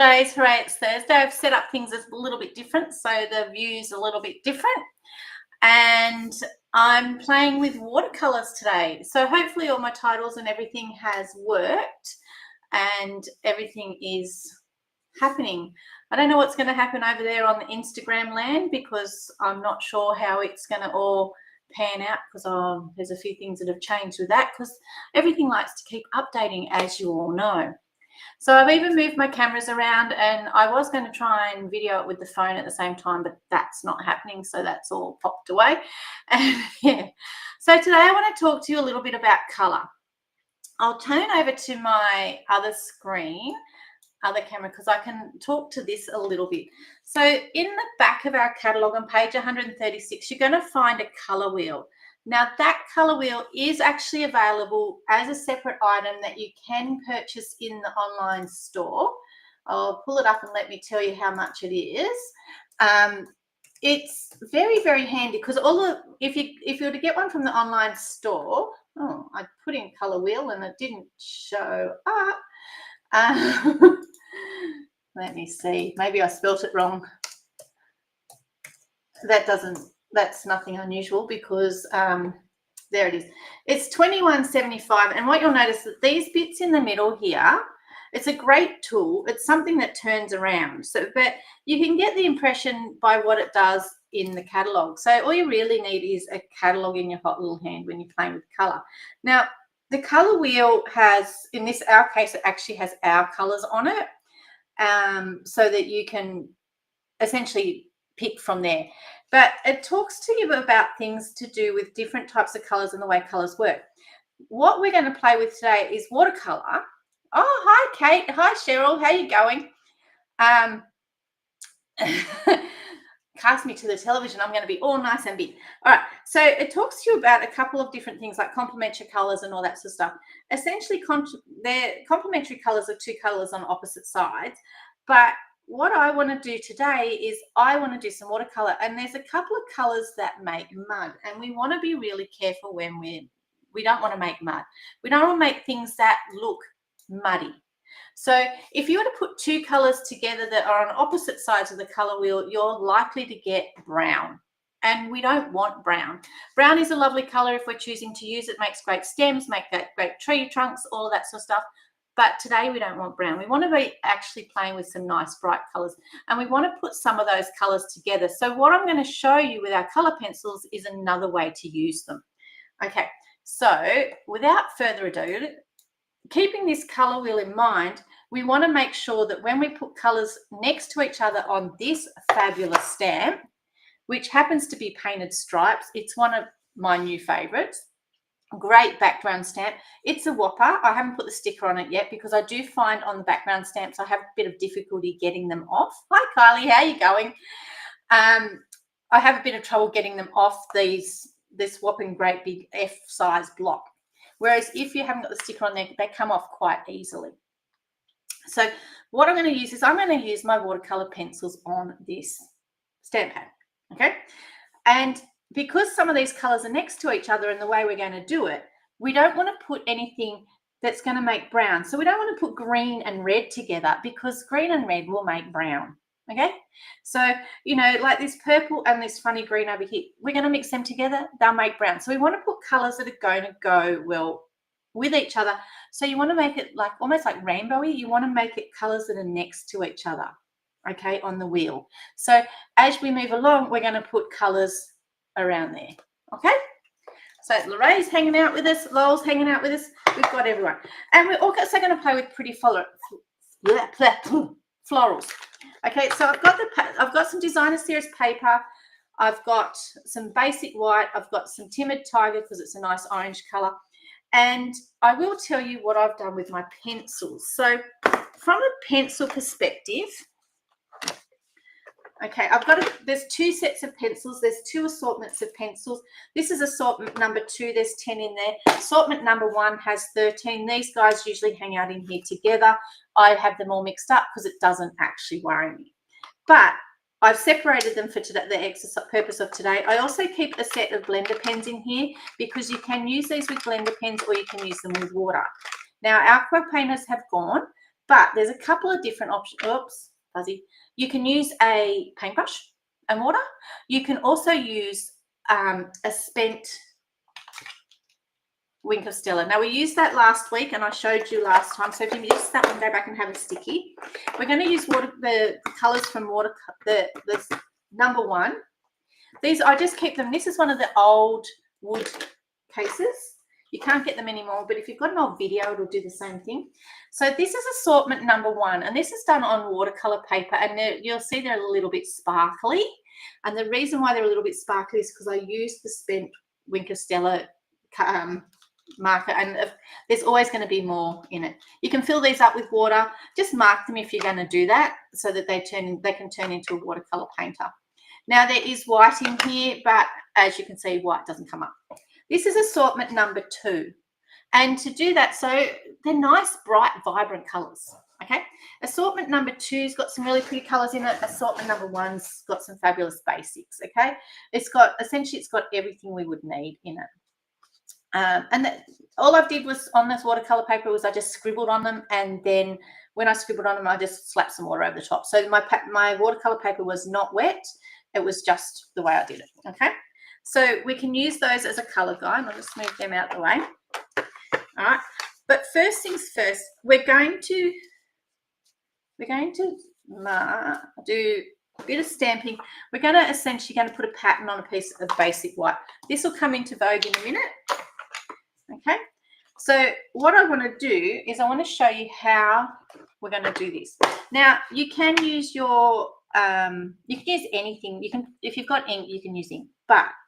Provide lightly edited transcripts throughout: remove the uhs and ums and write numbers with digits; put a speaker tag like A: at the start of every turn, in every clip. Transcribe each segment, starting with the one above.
A: Today's Hooray, it's Thursday. I've set up things a little bit different, so the view's a little bit different. And I'm playing with watercolors today. So hopefully all my titles and everything has worked and everything is happening. I don't know what's going to happen over there on the Instagram land because I'm not sure how it's going to all pan out because there's a few things that have changed with that because everything likes to keep updating, as you all know. So I've even moved my cameras around, and I was going to try and video it with the phone at the same time, but that's not happening. So that's all popped away. And yeah. So today I want to talk to you a little bit about color. I'll turn over to my other screen, other camera, because I can talk to this a little bit. So in the back of our catalog on page 136, you're going to find a color wheel. Now that color wheel is actually available as a separate item that you can purchase in the online store. I'll pull it up and let me tell you how much it is. It's very, very handy because if you were to get one from the online store, I put in color wheel and it didn't show up. Let me see. Maybe I spelt it wrong. That's nothing unusual because there it is. It's $21.75, and what you'll notice that these bits in the middle here, it's a great tool. It's something that turns around. But you can get the impression by what it does in the catalog. So all you really need is a catalog in your hot little hand when you're playing with color. Now, the color wheel has, in our case, it actually has our colors on it, so that you can essentially pick from there. But it talks to you about things to do with different types of colors and the way colors work. What we're going to play with today is watercolor. Oh, hi, Kate. Hi, Cheryl. How you going? Cast me to the television. I'm going to be all nice and big. All right. So it talks to you about a couple of different things like complementary colors and all that sort of stuff. Essentially, they're complementary colors are two colors on opposite sides. But what I want to do today is I want to do some watercolor, and there's a couple of colors that make mud, and we want to be really careful when we don't want to make mud. We don't want to make things that look muddy. So if you were to put two colors together that are on opposite sides of the color wheel, you're likely to get brown, and we don't want brown. Brown is a lovely color if we're choosing to use it. Makes great stems, make great tree trunks, all of that sort of stuff. But today we don't want brown. We want to be actually playing with some nice bright colors, and we want to put some of those colors together. So what I'm going to show you with our color pencils is another way to use them. Okay, so without further ado, keeping this color wheel in mind, we want to make sure that when we put colors next to each other on this fabulous stamp, which happens to be painted stripes, it's one of my new favorites. Great background stamp. It's a whopper. I haven't put the sticker on it yet because I do find on the background stamps I have a bit of difficulty getting them off. Hi, Kylie. How are you going? I have a bit of trouble getting them off this whopping great big F-size block. Whereas if you haven't got the sticker on there, they come off quite easily. So what I'm going to use is I'm going to use my watercolor pencils on this stamp pad. Okay. And because some of these colors are next to each other and the way we're going to do it, we don't want to put anything that's going to make brown. So we don't want to put green and red together because green and red will make brown. Okay. So, like this purple and this funny green over here, we're going to mix them together. They'll make brown. So we want to put colors that are going to go well with each other. So you want to make it like almost like rainbowy. You want to make it colors that are next to each other. Okay. On the wheel. So as we move along, we're going to put colors around there. Okay, so Lorraine's hanging out with us, Lowell's hanging out with us, we've got everyone, and we're also going to play with Pretty Florals. Okay, so I've got some designer series paper, I've got some basic white, I've got some Timid Tiger because it's a nice orange color, and I will tell you what I've done with my pencils. So from a pencil perspective, okay, there's two sets of pencils. There's two assortments of pencils. This is assortment number 2. There's 10 in there. Assortment number 1 has 13. These guys usually hang out in here together. I have them all mixed up because it doesn't actually worry me. But I've separated them for today, the purpose of today. I also keep a set of blender pens in here because you can use these with blender pens or you can use them with water. Now, our aqua painters have gone, But there's a couple of different options. Oops, fuzzy. You can use a paintbrush and water. You can also use a spent Wink of Stella. Now, we used that last week and I showed you last time. So if you missed that one, go back and have a sticky. We're going to use the colours from the number one. These, I just keep them. This is one of the old wood cases. You can't get them anymore, but if you've got an old video, it'll do the same thing. So this is assortment number one, and this is done on watercolor paper, and you'll see they're a little bit sparkly. And the reason why they're a little bit sparkly is because I used the spent Wink of Stella marker, and there's always going to be more in it. You can fill these up with water. Just mark them if you're going to do that, so that they can turn into a watercolor painter. Now, there is white in here, but as you can see, white doesn't come up. This is assortment number two. And to do that, so they're nice, bright, vibrant colours, okay? Assortment number two's got some really pretty colours in it. Assortment number one's got some fabulous basics, okay? It's got everything we would need in it. All I did was on this watercolor paper was I just scribbled on them, and then when I scribbled on them, I just slapped some water over the top. So my watercolor paper was not wet. It was just the way I did it, okay? So we can use those as a color guide. I'll just move them out of the way. All right. But first things first, we're going to do a bit of stamping. We're going to essentially put a pattern on a piece of basic white. This will come into vogue in a minute. Okay. So what I want to do is I want to show you how we're going to do this. Now, you can use your you can use anything. If you've got ink, you can use ink,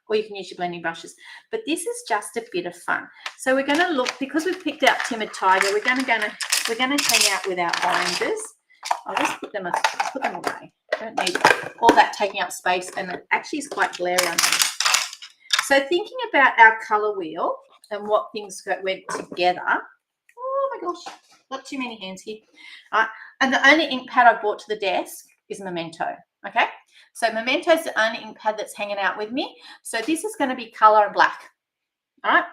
A: or you can use your blending brushes. But this is just a bit of fun. So we're going to look, because we've picked out Timid Tiger, we're going to hang out with our oranges. I'll just put them away. I don't need all that taking up space, and it actually is quite glary on here. So thinking about our color wheel and what things went together. Oh my gosh, got too many hands here. All right. And the only ink pad I brought to the desk is Memento. Okay, so Memento is the only ink pad that's hanging out with me. So this is going to be color and black. All right.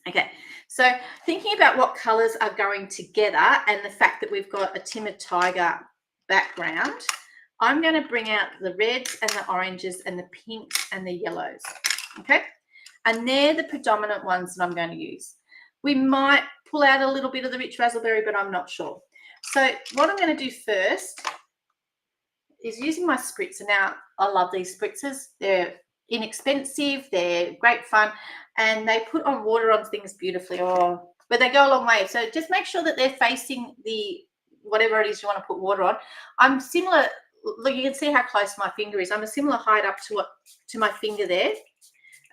A: Okay, so thinking about what colors are going together and the fact that we've got a Timid Tiger background, I'm going to bring out the reds and the oranges and the pinks and the yellows. Okay, and they're the predominant ones that I'm going to use. We might pull out a little bit of the rich raspberry, but I'm not sure. So what I'm going to do first is using my spritzer. Now, I love these spritzers. They're inexpensive, they're great fun, and they put on water on things beautifully, but they go a long way. So just make sure that they're facing the whatever it is you want to put water on. I'm similar, look, you can see how close my finger is. I'm a similar height up to my finger there,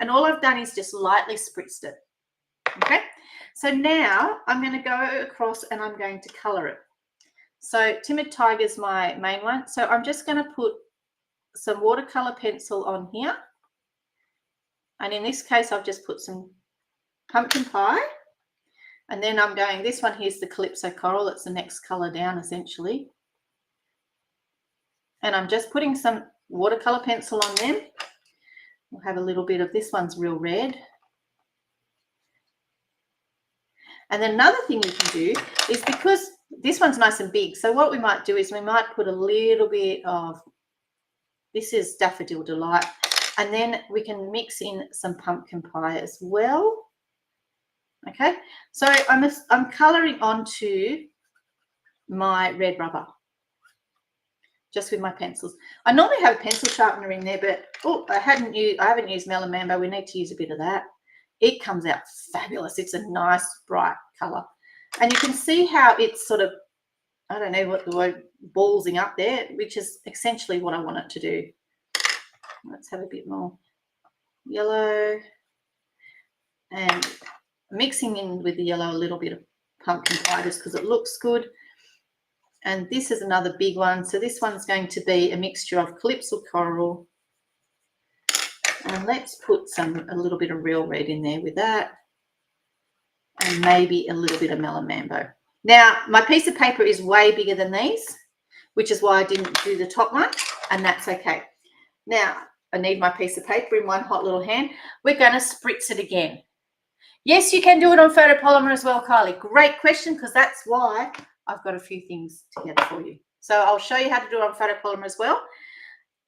A: and all I've done is just lightly spritzed it. Okay, so now I'm going to go across and I'm going to color it. So Timid Tiger is my main one. So I'm just going to put some watercolor pencil on here. And in this case, I've just put some pumpkin pie. And then I'm going, this one here's the Calypso Coral. It's the next color down, essentially. And I'm just putting some watercolor pencil on them. We'll have a little bit of, this one's real red. And then another thing you can do is, because this one's nice and big, so what we might do is we might put a little bit of, this is Daffodil Delight, and then we can mix in some pumpkin pie as well. Okay, so I'm colouring onto my red rubber just with my pencils. I normally have a pencil sharpener in there, but I haven't used Melon Mambo. We need to use a bit of that. It comes out fabulous. It's a nice bright colour. And you can see how it's sort of, I don't know what the word, ballsing up there, which is essentially what I want it to do. Let's have a bit more yellow. And mixing in with the yellow a little bit of pumpkin pie just because it looks good. And this is another big one. So this one's going to be a mixture of Calypso Coral. And let's put a little bit of real red in there with that. And maybe a little bit of Melon Mambo. Now, my piece of paper is way bigger than these, which is why I didn't do the top one, and that's okay. Now, I need my piece of paper in one hot little hand. We're going to spritz it again. Yes, you can do it on photopolymer as well, Kylie. Great question, because that's why I've got a few things together for you. So I'll show you how to do it on photopolymer as well.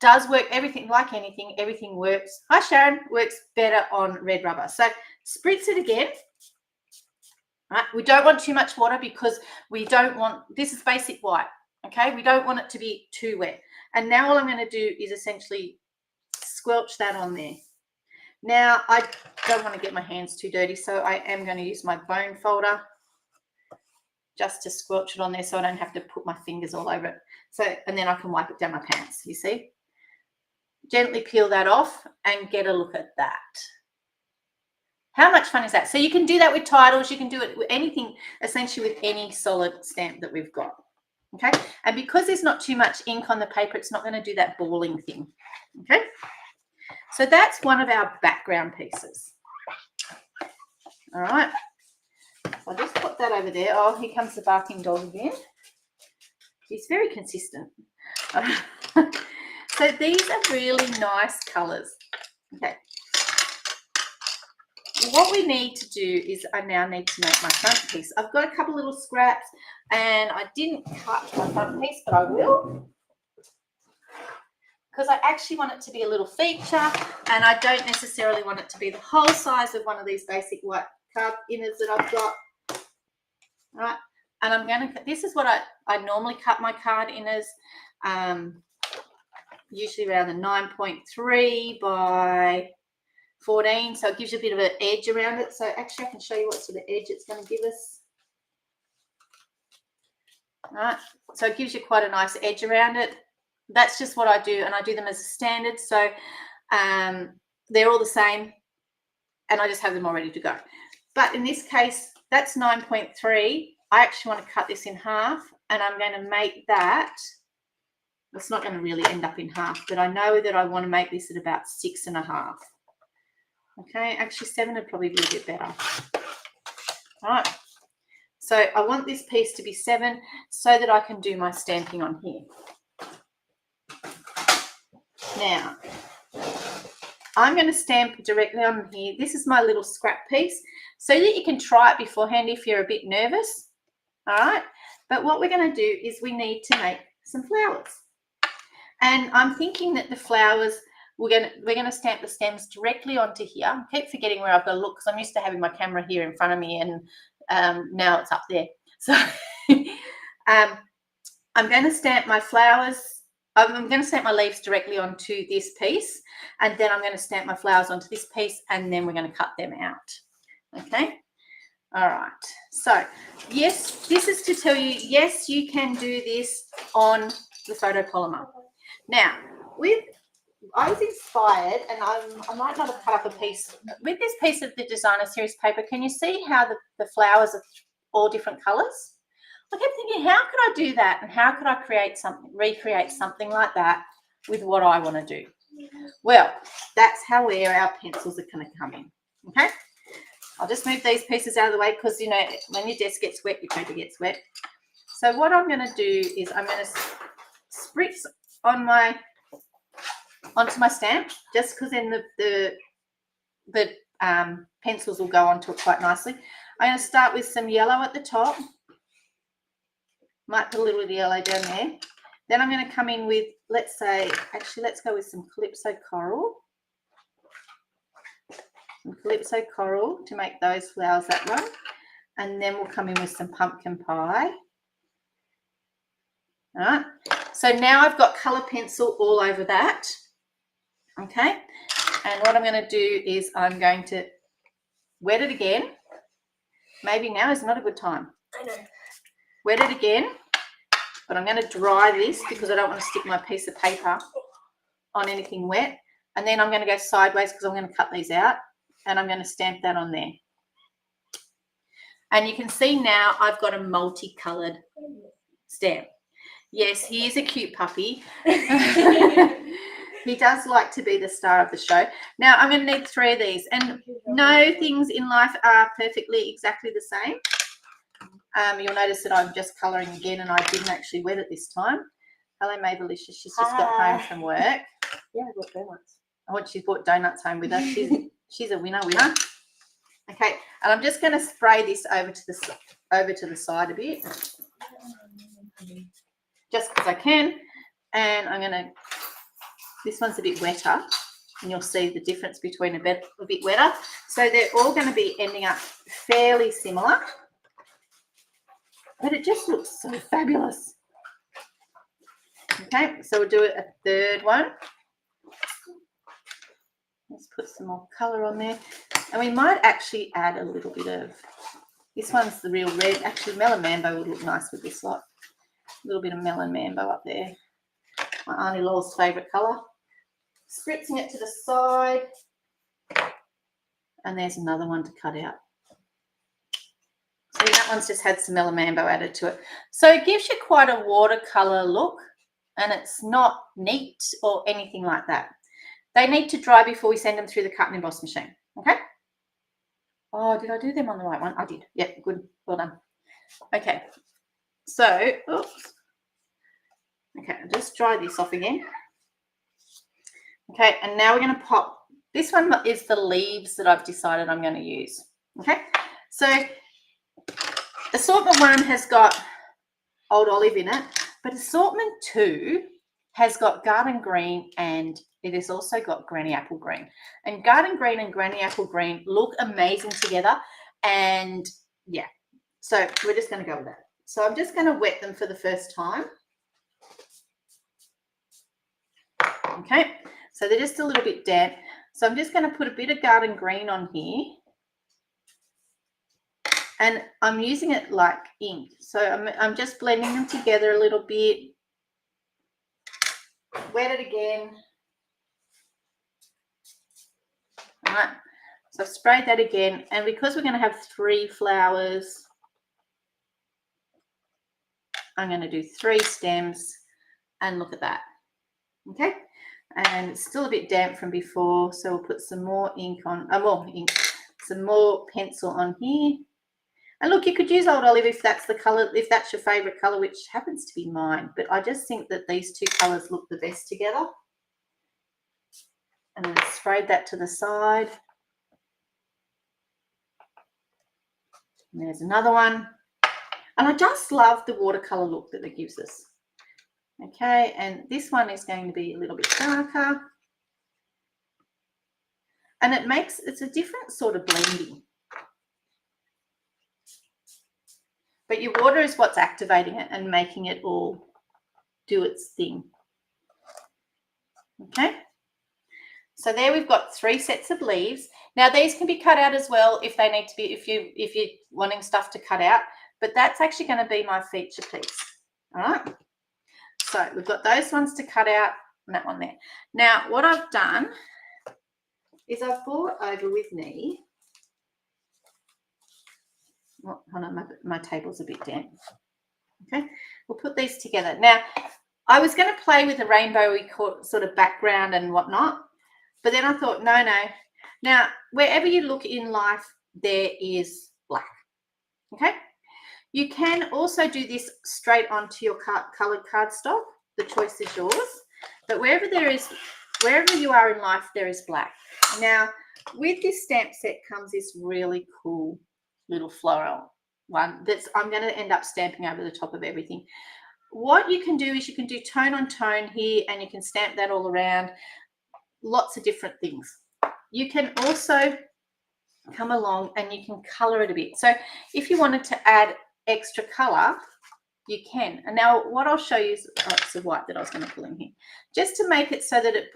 A: Does work, everything, like anything, everything works. Hi Sharon, works better on red rubber. So spritz it again. Right, we don't want too much water because we don't want, this is basic white, okay? We don't want it to be too wet. And now all I'm going to do is essentially squelch that on there. Now, I don't want to get my hands too dirty, so I am going to use my bone folder just to squelch it on there so I don't have to put my fingers all over it. So, and then I can wipe it down my pants, you see? Gently peel that off and get a look at that. How much fun is that? So you can do that with titles. You can do it with anything, essentially with any solid stamp that we've got. Okay. And because there's not too much ink on the paper, it's not going to do that balling thing. Okay. So that's one of our background pieces. All right. So I'll just put that over there. Oh, here comes the barking dog again. He's very consistent. So these are really nice colours. Okay. What we need to do is I now need to make my front piece. I've got a couple little scraps and I didn't cut my front piece, but I will, because I actually want it to be a little feature and I don't necessarily want it to be the whole size of one of these basic white card inners that I've got. All right. And I'm going to, this is what I normally cut my card inners, usually around the 9.3 by 14, so it gives you a bit of an edge around it. So actually I can show you what sort of edge it's going to give us. All right, so it gives you quite a nice edge around it. That's just what I do, and I do them as a standard, so they're all the same and I just have them all ready to go. But in this case, that's 9.3. I actually want to cut this in half, and I'm going to make that, it's not going to really end up in half, but I know that I want to make this at about 6.5. Okay, actually 7 would probably be a bit better. All right, so I want this piece to be 7 so that I can do my stamping on here. Now, I'm going to stamp directly on here. This is my little scrap piece so that you can try it beforehand if you're a bit nervous. All right, but what we're going to do is we need to make some flowers. And I'm thinking that the flowers, we're going to stamp the stems directly onto here. I keep forgetting where I've got to look because I'm used to having my camera here in front of me, and now it's up there. So I'm going to stamp my flowers. I'm going to stamp my leaves directly onto this piece, and then I'm going to stamp my flowers onto this piece, and then we're going to cut them out. Okay. All right. So yes, this is to tell you, yes, you can do this on the photopolymer. Now, I was inspired, and I might not have cut up a piece. With this piece of the designer series paper, can you see how the flowers are all different colours? I kept thinking, how could I do that, and how could I recreate something like that with what I want to do? Well, that's where our pencils are going to come in. Okay, I'll just move these pieces out of the way because, you know, when your desk gets wet, your paper gets wet. So what I'm going to do is I'm going to spritz on onto my stamp, just because then the pencils will go onto it quite nicely. I'm going to start with some yellow at the top. Might put a little bit of yellow down there. Then I'm going to come in with, let's go with some Calypso Coral. Some Calypso Coral to make those flowers that way. And then we'll come in with some Pumpkin Pie. All right. So now I've got colour pencil all over that. Okay. And what I'm going to do is I'm going to wet it again. Maybe now is not a good time.
B: I know.
A: Wet it again, but I'm going to dry this because I don't want to stick my piece of paper on anything wet. And then I'm going to go sideways because I'm going to cut these out, and I'm going to stamp that on there. And you can see now I've got a multicoloured stamp. Yes, he is a cute puppy. He does like to be the star of the show. Now I'm going to need 3 of these, and no things in life are perfectly exactly the same. You'll notice that I'm just colouring again, and I didn't actually wet it this time. Hello, Mavelicious. She's just got home from work.
B: Yeah, I bought donuts.
A: Oh, she's bought donuts home with her. She's a winner. Okay, and I'm just going to spray this over to the side a bit. just because I can. And I'm going to, this one's a bit wetter, and you'll see the difference between a bit wetter. So they're all going to be ending up fairly similar, but it just looks so fabulous. Okay, so we'll do a third one. Let's put some more colour on there. And we might actually add a little bit of, this one's the real red. Actually, Melon Mambo would look nice with this lot. A little bit of Melon Mambo up there. My Auntie Law's favourite colour. Spritzing it to the side. And there's another one to cut out. So that one's just had some Melon Mambo added to it. So it gives you quite a watercolour look, and it's not neat or anything like that. They need to dry before we send them through the cut and emboss machine, okay? Oh, did I do them on the right one? I did. Yep, good. Well done. Okay. So, oops. Okay, I'll just dry this off again. Okay, and now we're going to pop. This one is the leaves that I've decided I'm going to use. Okay, so assortment 1 has got Old Olive in it, but assortment 2 has got Garden Green, and it has also got Granny Apple Green. And Garden Green and Granny Apple Green look amazing together. And yeah, so we're just going to go with that. So I'm just going to wet them for the first time. Okay, so they're just a little bit damp. So I'm just going to put a bit of Garden Green on here. And I'm using it like ink. So I'm just blending them together a little bit. Wet it again. All right, so I've sprayed that again. And because we're going to have 3 flowers, I'm going to do 3 stems, and look at that. Okay, and it's still a bit damp from before, so we'll put some more ink on, some more pencil on here. And look, you could use Old Olive if that's the color, if that's your favorite color, which happens to be mine, but I just think that these 2 colors look the best together. And then sprayed that to the side. And there's another one. And I just love the watercolor look that it gives us. Okay, and this one is going to be a little bit darker. And it's a different sort of blending. But your water is what's activating it and making it all do its thing. Okay. So there we've got 3 sets of leaves. Now these can be cut out as well if they need to be, if you're wanting stuff to cut out, but that's actually going to be my feature piece. All right. So we've got those ones to cut out and that one there. Now what I've done is I've brought over with me, oh, hold on, my table's a bit damp. Okay, we'll put these together. Now I was going to play with a rainbowy sort of background and whatnot, but then I thought, no. Now, wherever you look in life, there is black. Okay. You can also do this straight onto your coloured cardstock. The choice is yours. But wherever you are in life, there is black. Now, with this stamp set comes this really cool little floral one that's I'm going to end up stamping over the top of everything. What you can do is you can do tone on tone here, and you can stamp that all around. Lots of different things. You can also come along and you can colour it a bit. So if you wanted to add extra colour, you can. And now what I'll show you is, oh, it's the white that I was going to pull in here, just to make it so that it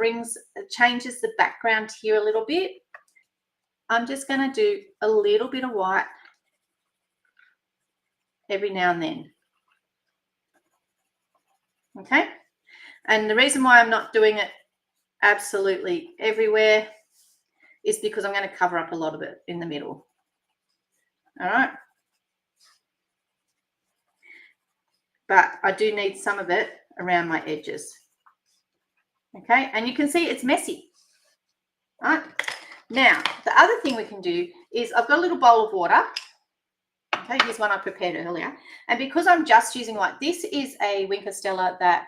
A: changes the background here a little bit. I'm just going to do a little bit of white every now and then. Okay, and the reason why I'm not doing it absolutely everywhere is because I'm going to cover up a lot of it in the middle. All right, but I do need some of it around my edges. Okay, and you can see it's messy. All right, now the other thing we can do is I've got a little bowl of water. Okay, here's one I prepared earlier, and because I'm just using white, this is a Wink Stella that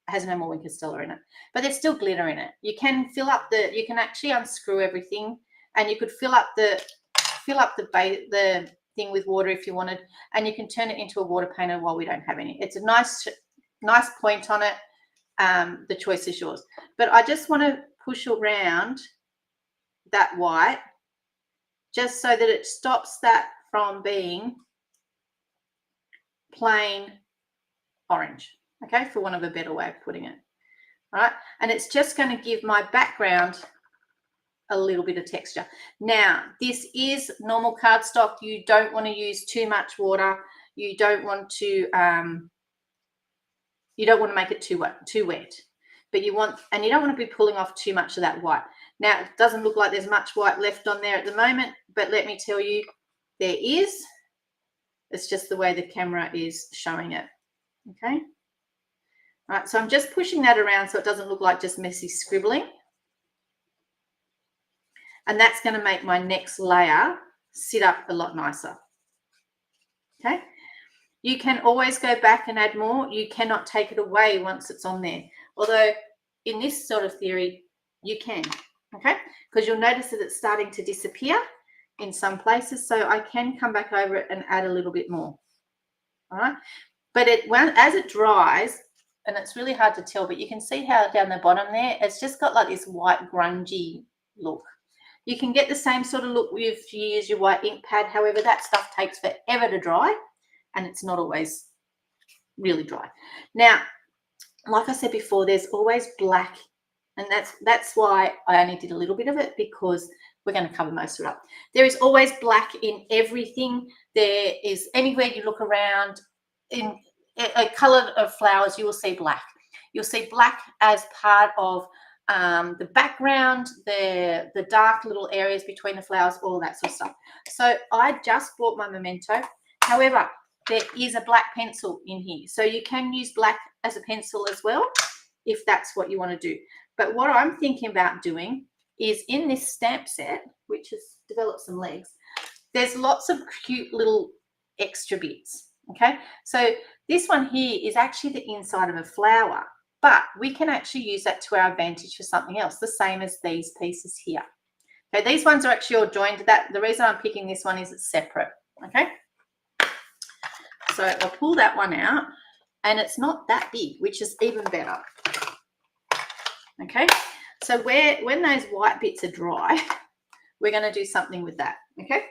A: has no more Wink Stella in it, but there's still glitter in it. You can fill up you can actually unscrew everything, and you could fill up the thing with water if you wanted, and you can turn it into a water painter while we don't have any. It's a nice point on it. The choice is yours. But I just want to push around that white just so that it stops that from being plain orange, okay, for want of a better way of putting it. All right, and it's just going to give my background a little bit of texture. Now, this is normal cardstock. You don't want to use too much water. You don't want to make it too wet, but you don't want to be pulling off too much of that white. Now, it doesn't look like there's much white left on there at the moment, but let me tell you, there is. It's just the way the camera is showing it. Okay. All right, so I'm just pushing that around so it doesn't look like just messy scribbling. And that's going to make my next layer sit up a lot nicer. Okay. You can always go back and add more. You cannot take it away once it's on there. Although in this sort of theory, you can, okay? Because you'll notice that it's starting to disappear in some places. So I can come back over it and add a little bit more, all right? But as it dries, and it's really hard to tell, but you can see how down the bottom there, it's just got like this white grungy look. You can get the same sort of look if you use your white ink pad. However, that stuff takes forever to dry, and it's not always really dry. Now, like I said before, there's always black, and that's why I only did a little bit of it, because we're going to cover most of it up. There is always black in everything. There is, anywhere you look around in a color of flowers, you will see black. You'll see black as part of the background, the dark little areas between the flowers, all that sort of stuff. So I just bought my Memento. However, there is a black pencil in here, so you can use black as a pencil as well if that's what you want to do. But what I'm thinking about doing is, in this stamp set, which has developed some legs, there's lots of cute little extra bits. Okay, so this one here is actually the inside of a flower, but we can actually use that to our advantage for something else, the same as these pieces here. Okay, these ones are actually all joined. The reason I'm picking this one is it's separate. Okay, so I'll pull that one out, and it's not that big, which is even better. Okay, so when those white bits are dry, we're going to do something with that. Okay,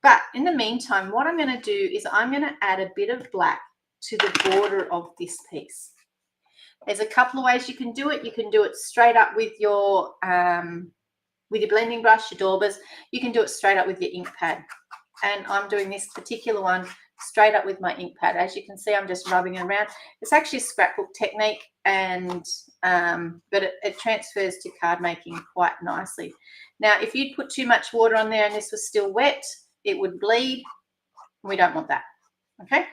A: but in the meantime, what I'm going to do is I'm going to add a bit of black to the border of this piece. There's a couple of ways you can do it. You can do it straight up with your blending brush, your daubers. You can do it straight up with your ink pad. And I'm doing this particular one straight up with my ink pad. As you can see, I'm just rubbing it around. It's actually a scrapbook technique, and but it transfers to card making quite nicely. Now, if you'd put too much water on there and this was still wet, it would bleed. We don't want that. Okay,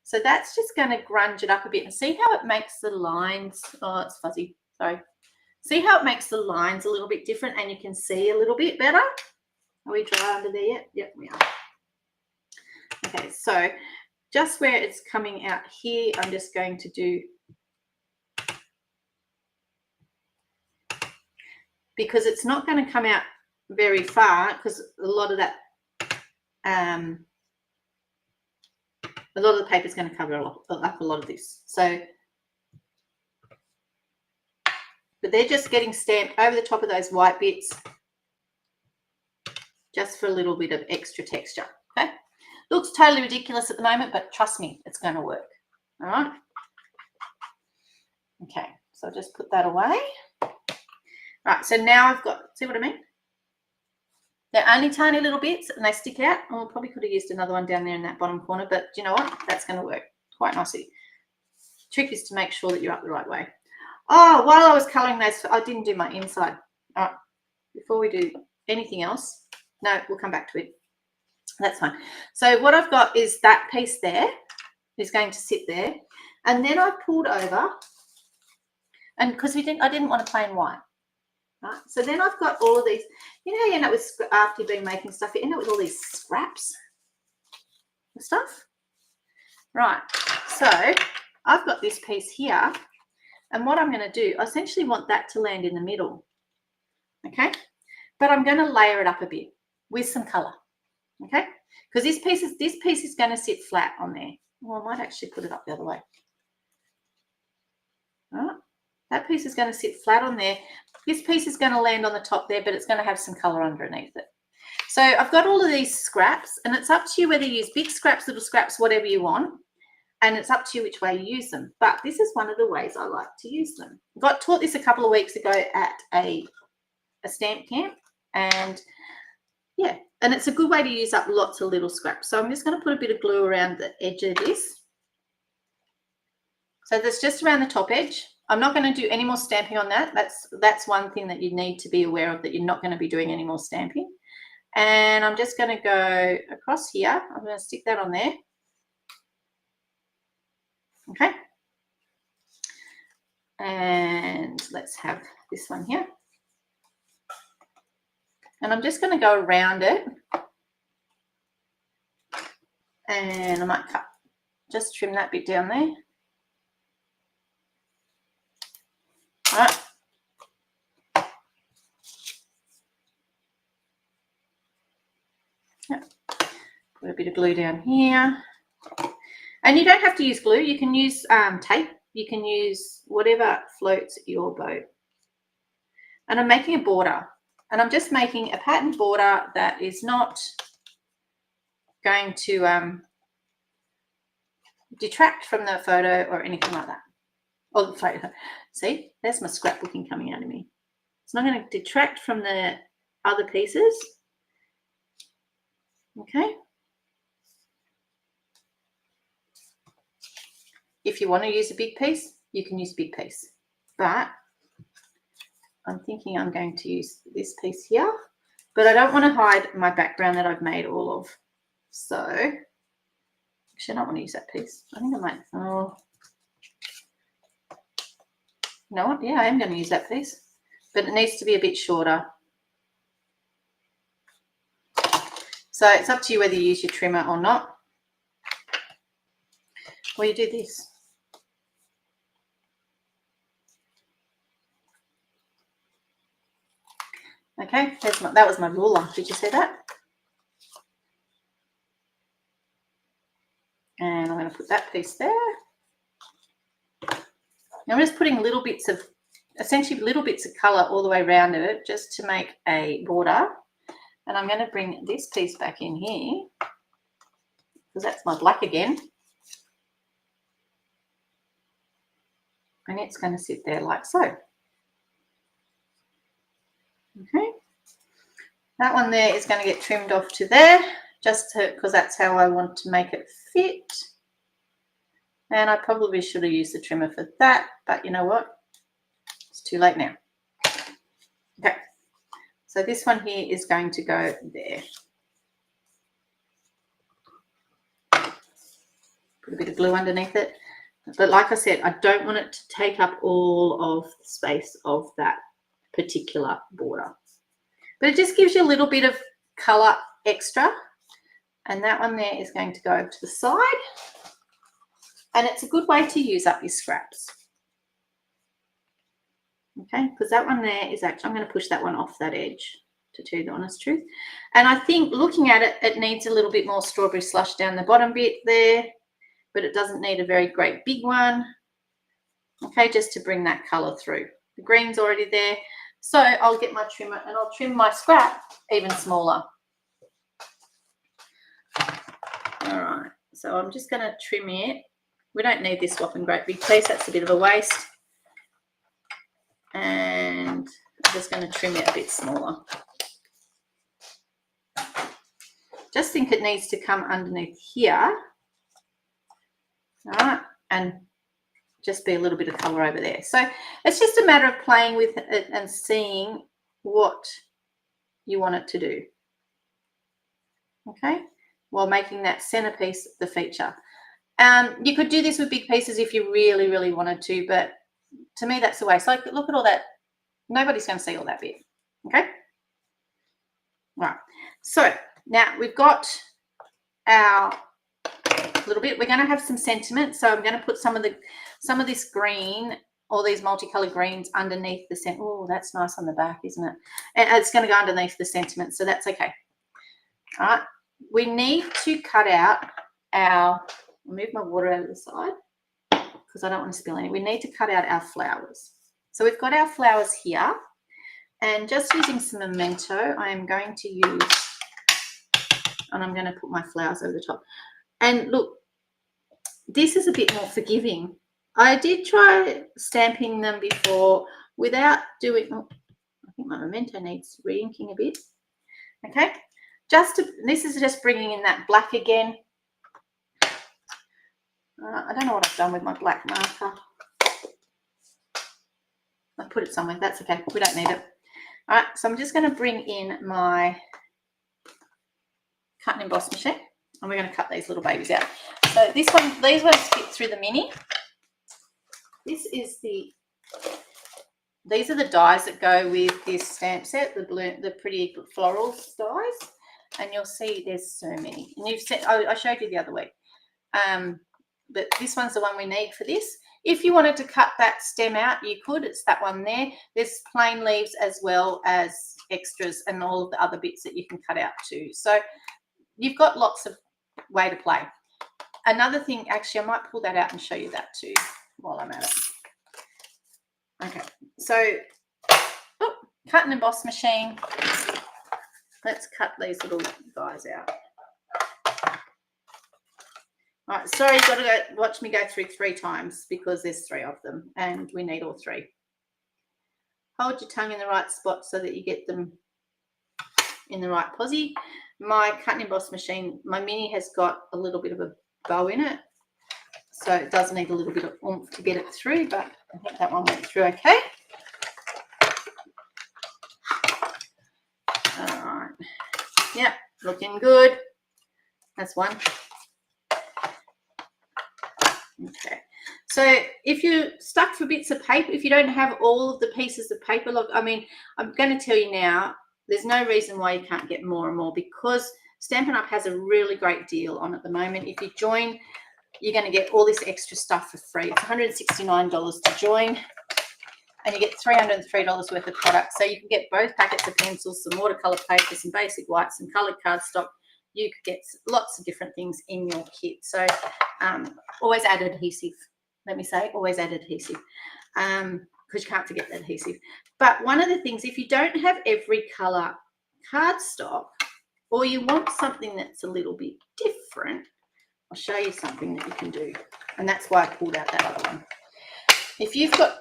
A: so that's just going to grunge it up a bit, and see how it makes the lines. Oh, it's fuzzy. Sorry. See how it makes the lines a little bit different, and you can see a little bit better. Are we dry under there yet? Yep, we are. Okay, so just where it's coming out here, I'm just going to do, because it's not going to come out very far, because a lot of that, a lot of the paper is going to cover up a lot of this. So, but they're just getting stamped over the top of those white bits, just for a little bit of extra texture. Okay. Looks totally ridiculous at the moment, but trust me, it's going to work. All right. Okay, so I'll just put that away. Right, so now I've got, see what I mean? They're only tiny little bits and they stick out. Oh, I probably could have used another one down there in that bottom corner, but do you know what? That's going to work quite nicely. Trick is to make sure that you're up the right way. Oh, while I was colouring those, I didn't do my inside. All right, before we do anything else, no, we'll come back to it. That's fine. So what I've got is that piece there is going to sit there, and then I pulled over, and because I didn't want to plain white, right? So then I've got all of these. You know, you end up with, after you've been making stuff, you end up with all these scraps of stuff, right? So I've got this piece here, and what I'm going to do, I essentially want that to land in the middle, okay? But I'm going to layer it up a bit with some colour. Okay, because this piece is going to sit flat on there. Well, I might actually put it up the other way. All right. That piece is going to sit flat on there. This piece is going to land on the top there, but it's going to have some color underneath it. So I've got all of these scraps, and it's up to you whether you use big scraps, little scraps, whatever you want. And it's up to you which way you use them. But this is one of the ways I like to use them. I got taught this a couple of weeks ago at a stamp camp. And yeah, and it's a good way to use up lots of little scraps. So I'm just going to put a bit of glue around the edge of this. So that's just around the top edge. I'm not going to do any more stamping on that. That's one thing that you need to be aware of, that you're not going to be doing any more stamping. And I'm just going to go across here. I'm going to stick that on there. Okay. And let's have this one here. And I'm just going to go around it. And I might just trim that bit down there. All right. Yep. Put a bit of glue down here. And you don't have to use glue. You can use tape. You can use whatever floats your boat. And I'm making a border. And I'm just making a pattern border that is not going to detract from the photo or anything like that. Or the photo. See, there's my scrapbooking coming out of me. It's not going to detract from the other pieces. Okay. If you want to use a big piece, you can use a big piece. But I'm thinking I'm going to use this piece here. But I don't want to hide my background that I've made all of. So, actually, I don't want to use that piece. I think I might. Oh. You know what? Yeah, I am going to use that piece. But it needs to be a bit shorter. So it's up to you whether you use your trimmer or not. Or you do this. Okay, that was my ruler. Did you see that? And I'm going to put that piece there. Now I'm just putting little bits of, essentially little bits of colour all the way around it just to make a border. And I'm going to bring this piece back in here because that's my black again. And it's going to sit there like so. Okay. That one there is going to get trimmed off to there just because that's how I want to make it fit. And I probably should have used the trimmer for that, but you know what? It's too late now. Okay. So this one here is going to go there. Put a bit of glue underneath it. But like I said, I don't want it to take up all of the space of that particular border. But it just gives you a little bit of colour extra. And that one there is going to go to the side. And it's a good way to use up your scraps. Okay, because that one there is actually, I'm going to push that one off that edge, to tell you the honest truth. And I think looking at it, it needs a little bit more strawberry slush down the bottom bit there, but it doesn't need a very great big one. Okay, just to bring that colour through. The green's already there. So I'll get my trimmer and I'll trim my scrap even smaller. All right, so I'm just going to trim it. We don't need this whopping great big piece. That's a bit of a waste. And I'm just going to trim it a bit smaller. Just think it needs to come underneath here. All right, and just be a little bit of colour over there. So it's just a matter of playing with it and seeing what you want it to do. Okay, while making that centerpiece the feature. You could do this with big pieces if you really, really wanted to, but to me, that's the way. So look at all that. Nobody's going to see all that bit. Okay. All right. So now we've got our little bit. We're going to have some sentiment. So I'm going to put some of this green, all these multicolored greens underneath the center. Oh, that's nice on the back, isn't it? And it's going to go underneath the sentiment. So that's okay. All right. we need to cut out our, I'll move my water out of the side because I don't want to spill any. We need to cut out our flowers. So we've got our flowers here, and just using some Memento, I am going to use, and I'm going to put my flowers over the top. And look, this is a bit more forgiving. I did try stamping them before without doing, oh, I think my Memento needs re-inking a bit. Okay, this is just bringing in that black again. I don't know what I've done with my black marker. I put it somewhere. That's okay. We don't need it. All right, so I'm just going to bring in my cut and emboss machine, and we're going to cut these little babies out. So these ones fit through the mini. These are the dies that go with this stamp set, the Pretty Florals dies, and you'll see there's so many. And I showed you the other week, but this one's the one we need for this. If you wanted to cut that stem out, you could. It's that one there. There's plain leaves as well as extras and all of the other bits that you can cut out too. So you've got lots of way to play. Another thing, actually, I might pull that out and show you that too while I'm at it. Okay, so cut and emboss machine. Let's cut these little guys out. All right, sorry, you've got to go watch me go through 3 times because there's 3 of them and we need all 3. Hold your tongue in the right spot so that you get them in the right posi. My cut and emboss machine, my mini has got a little bit of a bow in it, so it does need a little bit of oomph to get it through, but I think that one went through okay. All right, yeah, looking good. That's one. Okay, so if you're stuck for bits of paper, if you don't have all of the pieces of paper, look, I mean, I'm going to tell you now, there's no reason why you can't get more and more, because Stampin' Up has a really great deal on at the moment. If you join, you're going to get all this extra stuff for free. It's $169 to join, and you get $303 worth of product. So you can get both packets of pencils, some watercolor paper, some basic whites, some colored cardstock. You could get lots of different things in your kit. So always add adhesive. Let me say, always add adhesive, because you can't forget the adhesive. But one of the things, if you don't have every color cardstock, or you want something that's a little bit different, I'll show you something that you can do. And that's why I pulled out that other one. If you've got,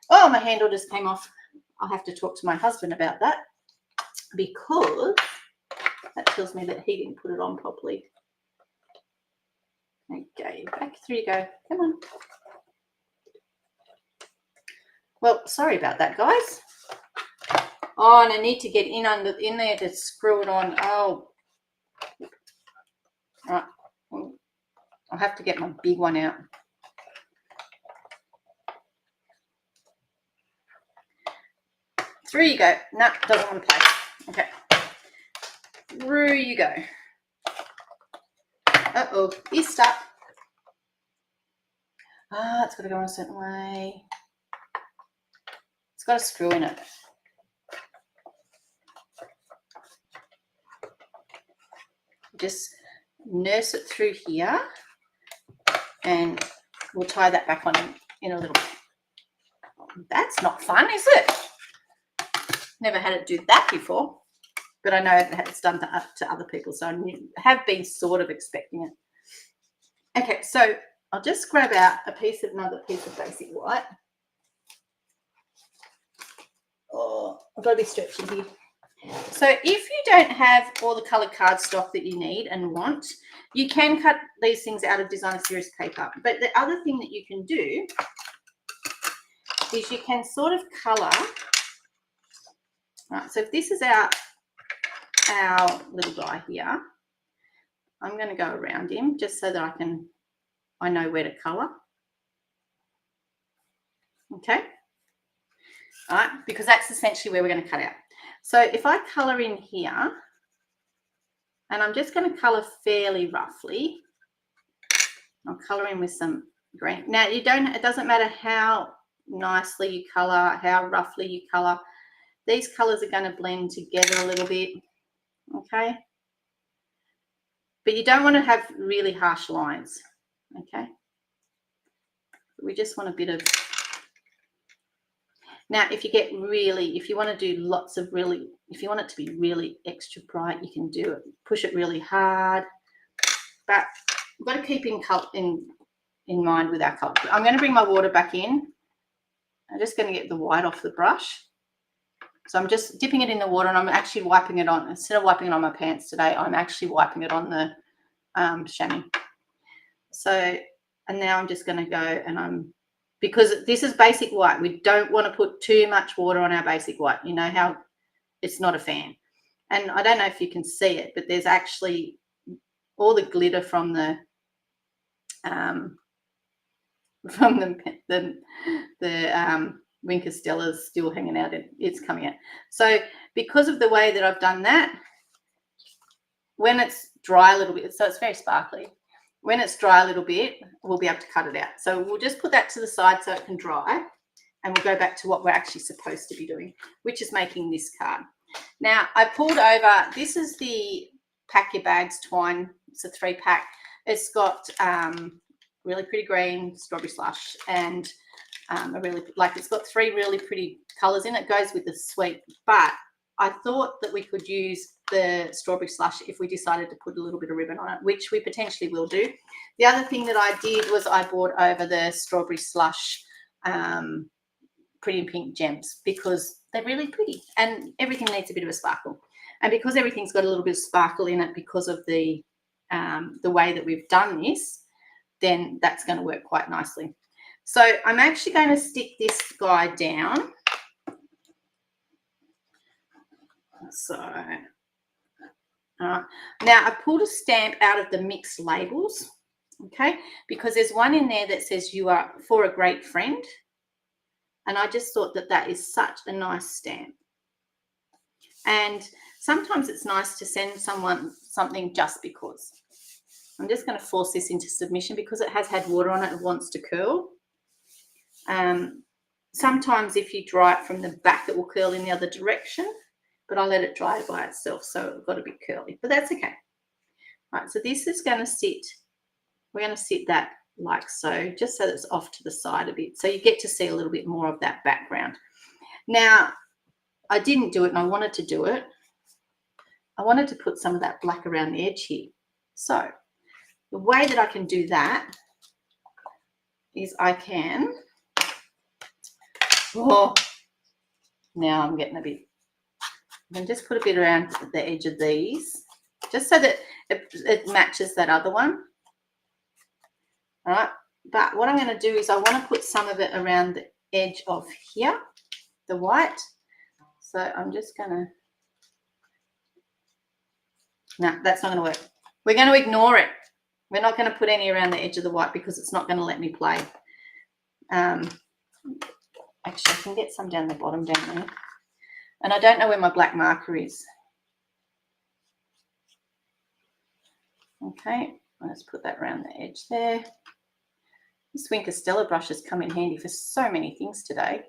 A: oh, my handle just came off. I'll have to talk to my husband about that, because that tells me that he didn't put it on properly. Okay, back through you go. Come on. Well, sorry about that, guys. Oh, and I need to get in there to screw it on. Oh, all right. I'll have to get my big one out. Through you go. No, doesn't want to play. Okay. Through you go. Uh-oh, it's stuck. Ah, it's got to go in a certain way. It's got a screw in it. Just nurse it through here, and we'll tie that back on in a little bit. That's not fun, is it? Never had it do that before, but I know it's done to other people, so I have been sort of expecting it. Okay, so I'll just grab out another piece of basic white. Oh, I've got to be stretchy here. So if you don't have all the coloured cardstock that you need and want, you can cut these things out of designer series paper. But the other thing that you can do is you can sort of colour. Right, so if this is our little guy here, I'm going to go around him just so that I know where to colour. Okay. All right, because that's essentially where we're going to cut out. So if I colour in here, and I'm just going to colour fairly roughly, I'll colour in with some green. Now it doesn't matter how nicely you colour, how roughly you colour. These colours are going to blend together a little bit, okay? but you don't want to have really harsh lines, okay? We just want a bit of, now if you want to do lots of really, if you want it to be really extra bright, you can do it, push it really hard, but we've got to keep in mind with our color. I'm going to bring my water back in. I'm just going to get the white off the brush. So I'm just dipping it in the water and I'm actually wiping it on, instead of wiping it on my pants today, I'm actually wiping it on the chamois. So, and now I'm just going to go and because this is basic white, we don't want to put too much water on our basic white. You know how it's not a fan. And I don't know if you can see it, but there's actually all the glitter from the Wink Castella's still hanging out. It's coming out. So because of the way that I've done that, when it's dry a little bit, so it's very sparkly, when it's dry a little bit, we'll be able to cut it out. So we'll just put that to the side so it can dry, and we'll go back to what we're actually supposed to be doing, which is making this card. Now I pulled over, this is the Pack Your Bags twine. It's a 3-pack. It's got really pretty green, strawberry slush, and it's got 3 really pretty colors in it. It goes with the sweet, but I thought that we could use the strawberry slush if we decided to put a little bit of ribbon on it, which we potentially will do. The other thing that I did was I brought over the strawberry slush pretty pink gems because they're really pretty and everything needs a bit of a sparkle. And because everything's got a little bit of sparkle in it because of the way that we've done this, then that's going to work quite nicely. So I'm actually going to stick this guy down. So, now I pulled a stamp out of the mixed labels, okay, because there's one in there that says you are for a great friend. And I just thought that that is such a nice stamp. And sometimes it's nice to send someone something just because. I'm just going to force this into submission because it has had water on it and wants to curl. Sometimes if you dry it from the back, it will curl in the other direction, but I let it dry by itself, so it's got to be curly, but that's okay. Right, so this is going to sit, we're going to sit that like so, just so that it's off to the side a bit, so you get to see a little bit more of that background. Now, I didn't do it and I wanted to do it. I wanted to put some of that black around the edge here. So the way that I can do that is I can, now I'm getting a bit, I can just put a bit around the edge of these, just so that it matches that other one. All right, but what I'm going to do is I want to put some of it around the edge of here, the white. So I'm just going to, no, that's not going to work. We're going to ignore it. We're not going to put any around the edge of the white because it's not going to let me play. Actually, I can get some down the bottom down there. And I don't know where my black marker is. Okay, let's put that around the edge there. This Wink Castella brush has come in handy for so many things today.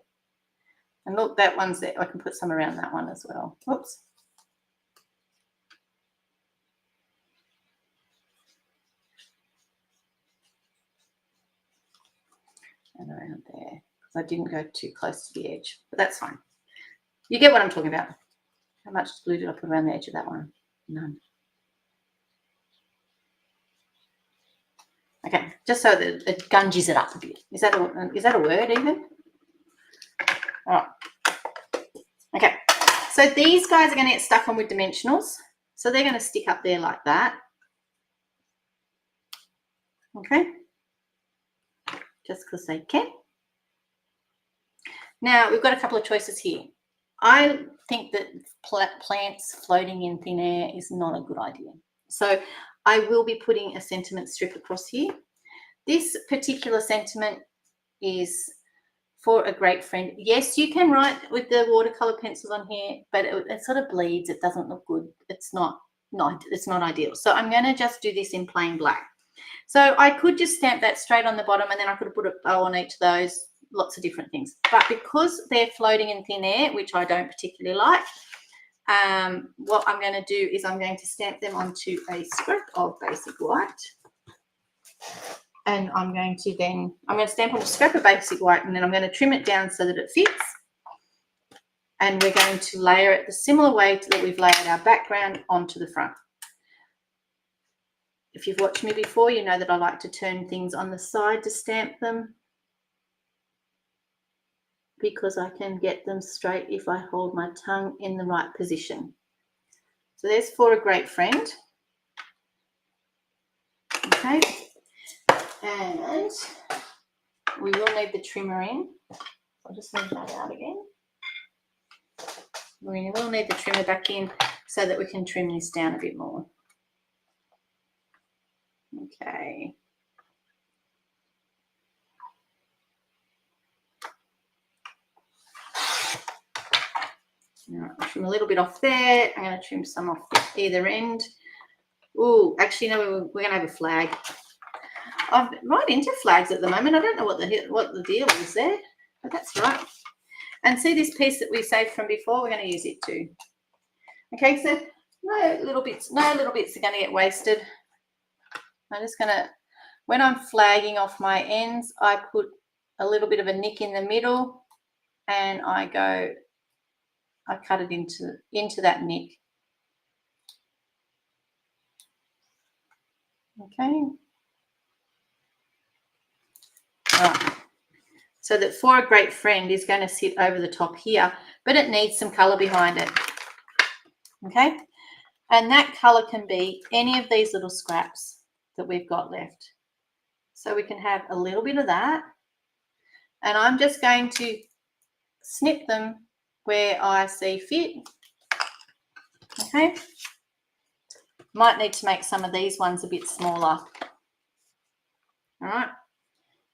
A: And look, that one's there. I can put some around that one as well. Oops. And around there, because I didn't go too close to the edge, but that's fine. You get what I'm talking about. How much glue did I put around the edge of that one? None. Okay, just so that it gunges it up a bit. Is that a word even? All right. Okay, so these guys are going to get stuck on with dimensionals. So they're going to stick up there like that. Okay. Just because they can. Now, we've got a couple of choices here. I think that plants floating in thin air is not a good idea. So I will be putting a sentiment strip across here. This particular sentiment is for a great friend. Yes, you can write with the watercolor pencils on here, but it sort of bleeds. It doesn't look good. It's not ideal. So I'm going to just do this in plain black. So I could just stamp that straight on the bottom and then I could put a bow on each of those, lots of different things. But because they're floating in thin air, which I don't particularly like, what I'm going to do is I'm going to stamp them onto a scrap of basic white. And I'm going to stamp on a scrap of basic white, and then I'm going to trim it down so that it fits. And we're going to layer it the similar way that we've layered our background onto the front. If you've watched me before, you know that I like to turn things on the side to stamp them, because I can get them straight if I hold my tongue in the right position. So there's For a Great Friend. Okay. And we will need the trimmer in. I'll just leave that out again. We will need the trimmer back in so that we can trim this down a bit more. Okay. I'll trim a little bit off there. I'm going to trim some off either end. Oh, actually, no, we're going to have a flag. I'm right into flags at the moment. I don't know what the deal is there, but that's right. And see this piece that we saved from before? We're going to use it too. Okay, so no little bits are going to get wasted. I'm just going to, when I'm flagging off my ends, I put a little bit of a nick in the middle, and I cut it into that nick. Okay. All right. So that For a Great Friend is going to sit over the top here, but it needs some colour behind it. Okay. And that colour can be any of these little scraps that we've got left. So we can have a little bit of that. And I'm just going to snip them where I see fit. Okay. Might need to make some of these ones a bit smaller. All right.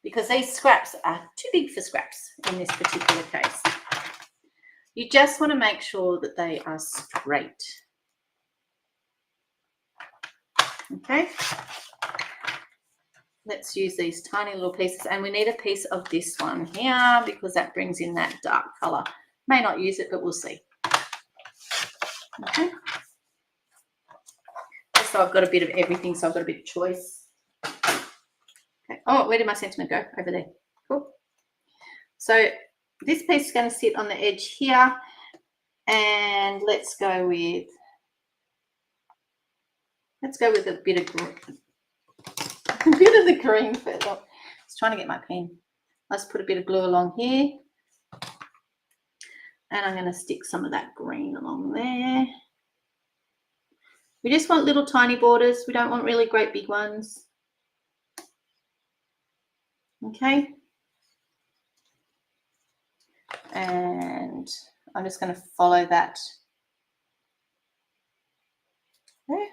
A: Because these scraps are too big for scraps in this particular case. You just want to make sure that they are straight. Okay. Let's use these tiny little pieces, and we need a piece of this one here because that brings in that dark colour. May not use it, but we'll see. Okay. So I've got a bit of everything, so I've got a bit of choice. Okay. Oh, where did my sentiment go? Over there. Cool. So this piece is going to sit on the edge here, and let's go with a bit of green. A bit of the green first. I was trying to get my pen. Let's put a bit of glue along here, and I'm going to stick some of that green along there. We just want little tiny borders. We don't want really great big ones. Okay. And I'm just going to follow that there.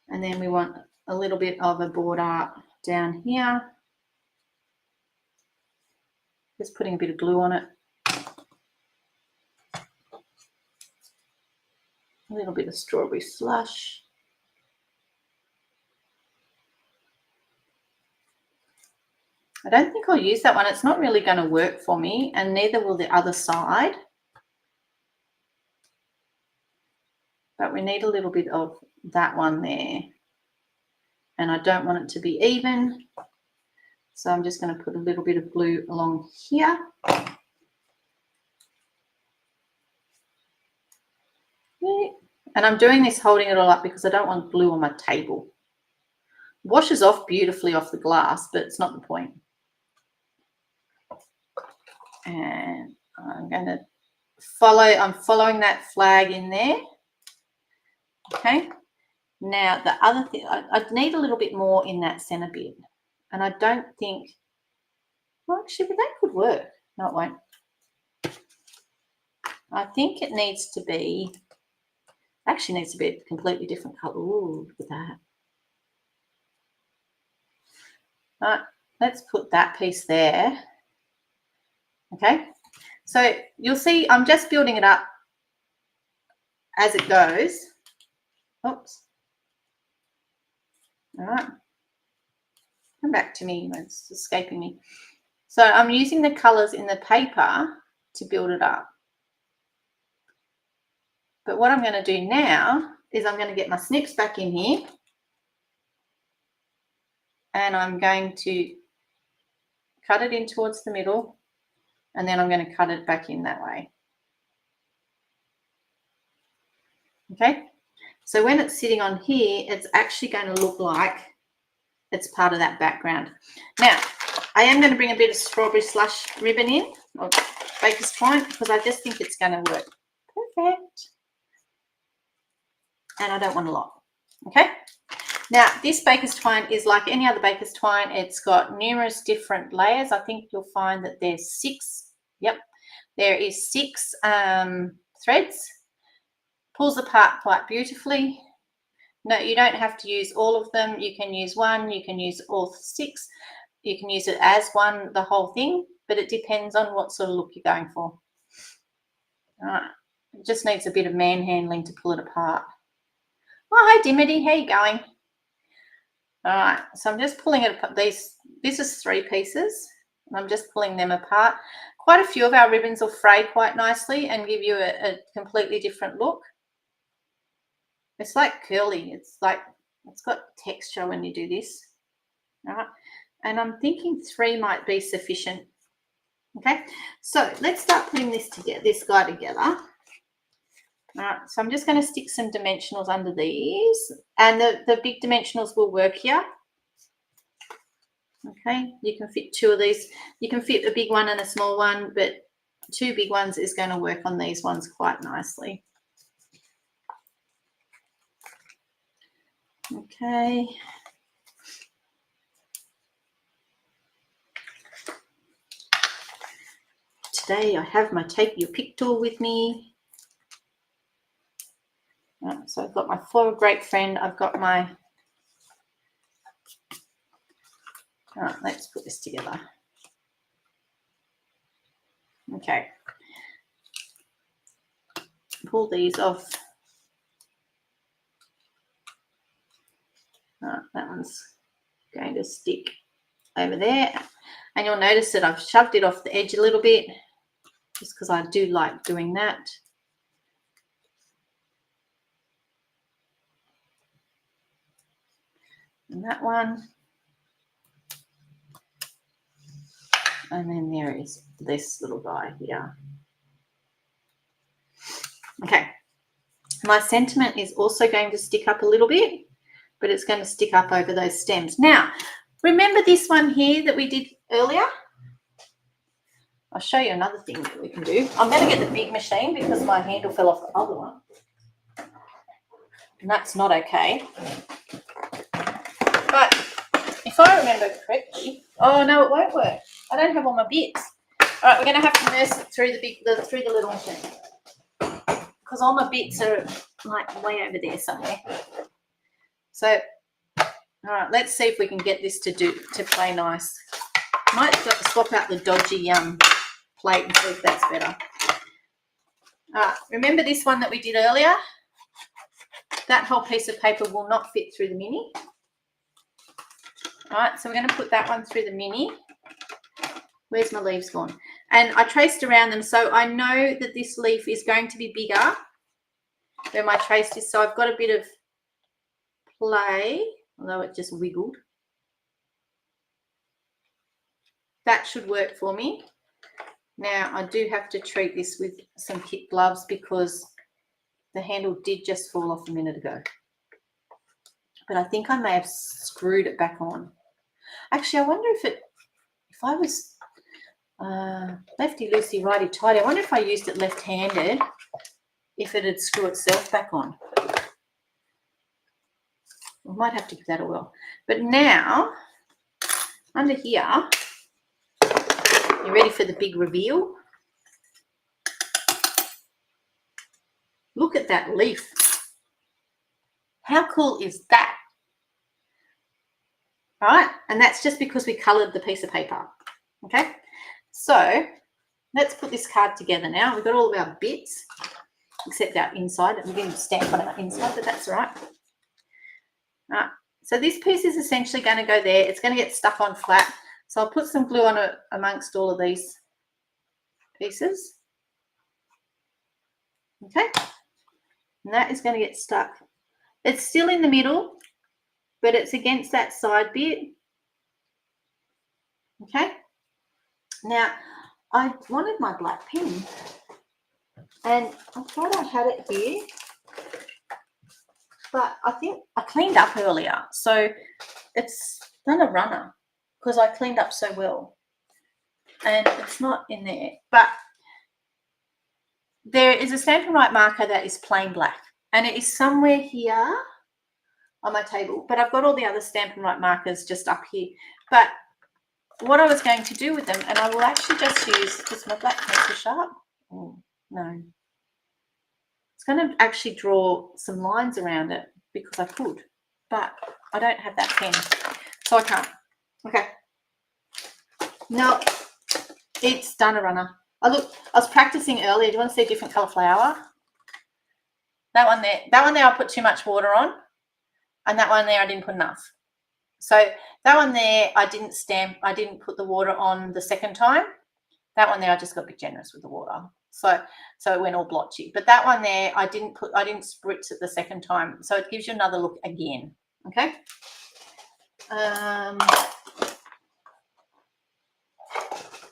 A: And then we want a little bit of a border down here. Just putting a bit of glue on it. A little bit of strawberry slush. I don't think I'll use that one. It's not really going to work for me, and neither will the other side. But we need a little bit of that one there. And I don't want it to be even. So I'm just going to put a little bit of glue along here. Yeah. And I'm doing this holding it all up because I don't want glue on my table. It washes off beautifully off the glass, but it's not the point. And I'm going to I'm following that flag in there. Okay. Now the other thing, I'd need a little bit more in that center bit. And I don't think, well, actually, but that could work. No, it won't. I think it needs to be, actually needs to be a completely different color. Ooh, look at that. All right, let's put that piece there. Okay, so you'll see I'm just building it up as it goes. Oops. All right. Come back to me, it's escaping me. So I'm using the colors in the paper to build it up. But what I'm going to do now is I'm going to get my snips back in here, and I'm going to cut it in towards the middle, and then I'm going to cut it back in that way. Okay, so when it's sitting on here, it's actually going to look like it's part of that background. Now, I am going to bring a bit of strawberry slush ribbon in, or baker's twine, because I just think it's going to work perfect. And I don't want a lot. Okay, now this baker's twine is like any other baker's twine. It's got numerous different layers. I think you'll find that there's 6. Yep, there is 6 threads. Pulls apart quite beautifully. No, you don't have to use all of them. You can use one, you can use all 6. You can use it as one, the whole thing, but it depends on what sort of look you're going for. All right, it just needs a bit of manhandling to pull it apart. Oh, hi Dimity, how you going? All right, so I'm just pulling it apart. This is 3 pieces, and I'm just pulling them apart. Quite a few of our ribbons will fray quite nicely and give you a completely different look. It's like curly. It's got texture when you do this. All right, and I'm thinking 3 might be sufficient. Okay, so let's start putting this guy together. All right, so I'm just going to stick some dimensionals under these, and the big dimensionals will work here. Okay, you can fit 2 of these. You can fit a big one and a small one, but 2 big ones is going to work on these ones quite nicely. Okay. Today I have my Take Your Pick tool with me. So I've got my foil grape friend. I've got my... All right, let's put this together. Okay. Pull these off. All right, that one's going to stick over there. And you'll notice that I've shoved it off the edge a little bit, just because I do like doing that. And that one. And then there is this little guy here. Okay. My sentiment is also going to stick up a little bit, but it's going to stick up over those stems. Now, remember this one here that we did earlier? I'll show you another thing that we can do. I'm going to get the big machine because my handle fell off the other one. And that's not okay. But if I remember correctly, oh no, it won't work. I don't have all my bits. All right, we're going to have to nurse it through through the little machine, because all my bits are like way over there somewhere. So, all right, let's see if we can get this to play nice. Might have to swap out the dodgy plate and see if that's better. All right, remember this one that we did earlier? That whole piece of paper will not fit through the mini. All right, so we're going to put that one through the mini. Where's my leaves gone? And I traced around them, so I know that this leaf is going to be bigger where my trace is. So I've got a bit of play, although it just wiggled. That should work for me. Now I do have to treat this with some kit gloves because the handle did just fall off a minute ago. But I think I may have screwed it back on. Actually, I wonder if I was lefty loosey, righty tighty. I wonder if I used it left-handed, if it would screw itself back on. We might have to give that a whirl. But now, under here, you ready for the big reveal? Look at that leaf. How cool is that? All right, and that's just because we coloured the piece of paper. Okay, so let's put this card together now. We've got all of our bits, except our inside. We didn't stamp on our inside, but that's all right. All right, so this piece is essentially going to go there. It's going to get stuck on flat. So I'll put some glue on it amongst all of these pieces. Okay, And that is going to get stuck. It's still in the middle, but it's against that side bit. Okay. Now, I wanted my black pen, and I thought I had it here, but I think I cleaned up earlier, so it's done a runner because I cleaned up so well, and it's not in there. But there is a Stampin' Up marker that is plain black, and it is somewhere here on my table, but I've got all the other Stampin' Up markers just up here. But what I was going to do with them, and I will actually just use, is my black pencil sharp? Oh, no. It's going to actually draw some lines around it because I could, but I don't have that pen, so I can't. Okay. No, it's done a runner. Oh, look, I was practicing earlier. Do you want to see a different colour flower? That one there. That one there I put too much water on, and that one there I didn't put enough. So that one there I didn't put the water on the second time. That one there I just got a bit generous with the water. So it went all blotchy. But that one there I didn't spritz it the second time. So it gives you another look again. Okay.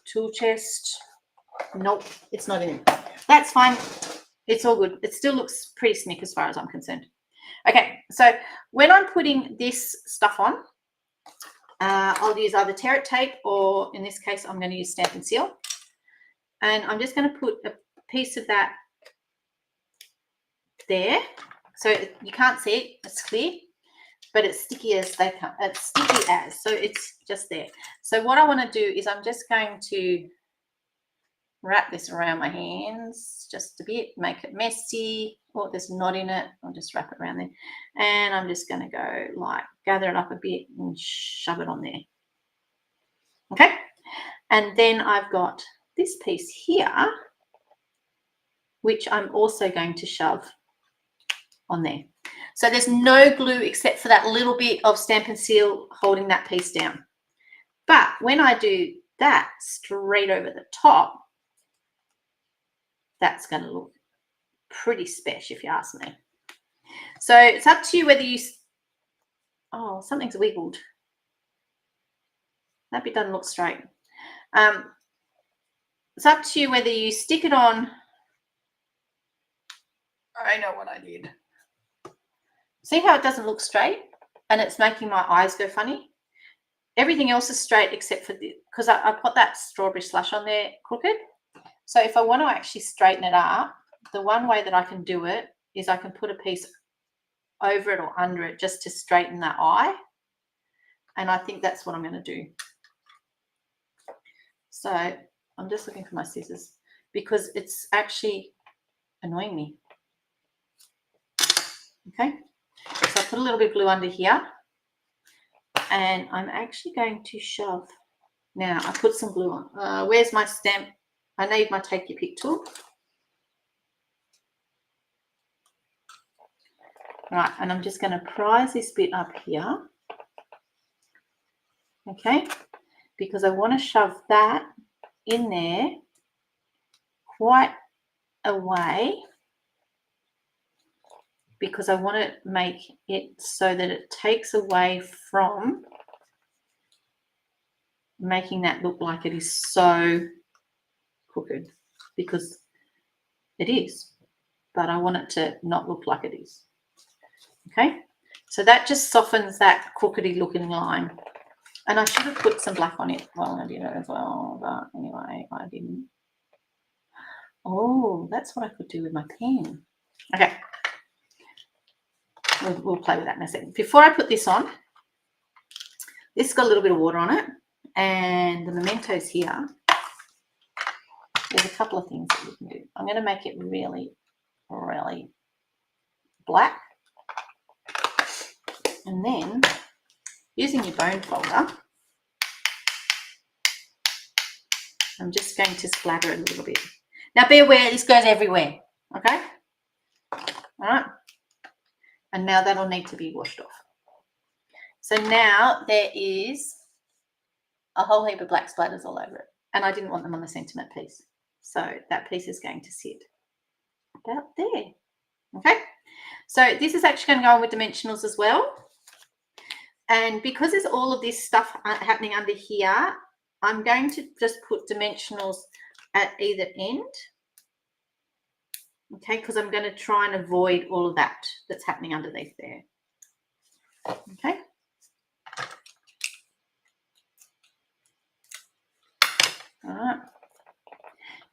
A: Tool chest. Nope, it's not in it. That's fine. It's all good. It still looks pretty slick as far as I'm concerned. Okay, so when I'm putting this stuff on, I'll use either tear it tape, or in this case I'm going to use Stampin' Seal, and I'm just going to put a piece of that there, so you can't see it, it's clear, but it's sticky as they come. It's sticky as, so it's just there. So what I want to do is I'm just going to wrap this around my hands just a bit, make it messy. Oh, there's a knot in it. I'll just wrap it around there, and I'm just going to go like gather it up a bit and shove it on there. Okay, and then I've got this piece here, which I'm also going to shove on there. So there's no glue except for that little bit of Stampin' Seal holding that piece down. But when I do that straight over the top, that's going to look pretty special if you ask me. So it's up to you whether you, oh, something's wiggled. That bit doesn't look straight. It's up to you whether you stick it on. I know what I did. See how it doesn't look straight and it's making my eyes go funny? Everything else is straight except for the, because I put that strawberry slush on there crooked. So if I want to actually straighten it up, the one way that I can do it is I can put a piece over it or under it just to straighten that eye. And I think that's what I'm going to do. So I'm just looking for my scissors because it's actually annoying me. Okay, so I put a little bit of glue under here, and I'm actually going to shove. Now I put some glue on. Where's my stamp? I need my take your pick tool. Right, and I'm just going to prise this bit up here. Okay, because I want to shove that in there quite a way, because I want to make it so that it takes away from making that look like it is so crooked, because it is, but I want it to not look like it is. Okay, so that just softens that crookedy looking line. And I should have put some black on it. Well, I did it as well, but anyway, I didn't. Oh, that's what I could do with my pen. Okay, we'll play with that in a second. Before I put this on, this has got a little bit of water on it, and the mementos here. There's a couple of things that you can do. I'm going to make it really, really black. And then, using your bone folder, I'm just going to splatter it a little bit. Now be aware, this goes everywhere, okay? All right. And now that'll need to be washed off. So now there is a whole heap of black splatters all over it. And I didn't want them on the sentiment piece. So that piece is going to sit about there. Okay? So this is actually going to go on with dimensionals as well. And because there's all of this stuff happening under here, I'm going to just put dimensionals at either end. Okay, because I'm going to try and avoid all of that that's happening underneath there. Okay. All right.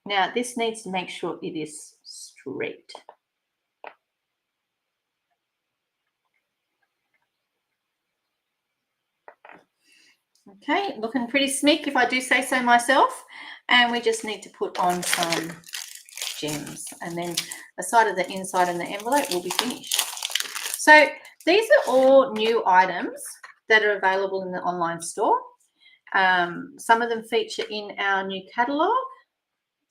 A: Now this needs to make sure it is straight. Okay, looking pretty smick if I do say so myself. And we just need to put on some gems, and then the side of the inside and the envelope will be finished. So these are all new items that are available in the online store. Some of them feature in our new catalogue.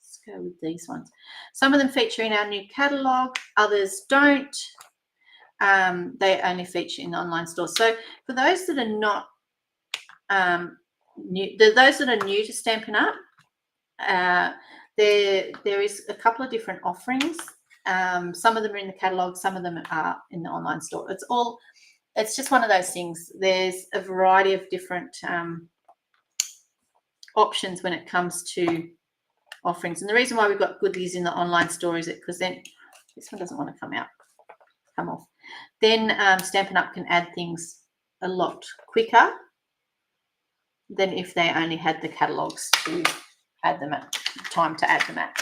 A: Let's go with these ones. Some of them feature in our new catalogue, others don't. They only feature in the online store. So for those that are not those that are new to Stampin' Up, there is a couple of different offerings. Some of them are in the catalogue, some of them are in the online store. It's just one of those things. There's a variety of different options when it comes to offerings. And the reason why we've got goodies in the online store is because then this one doesn't want to come off. Then Stampin' Up can add things a lot quicker than if they only had the catalogues to add them at time to add them at.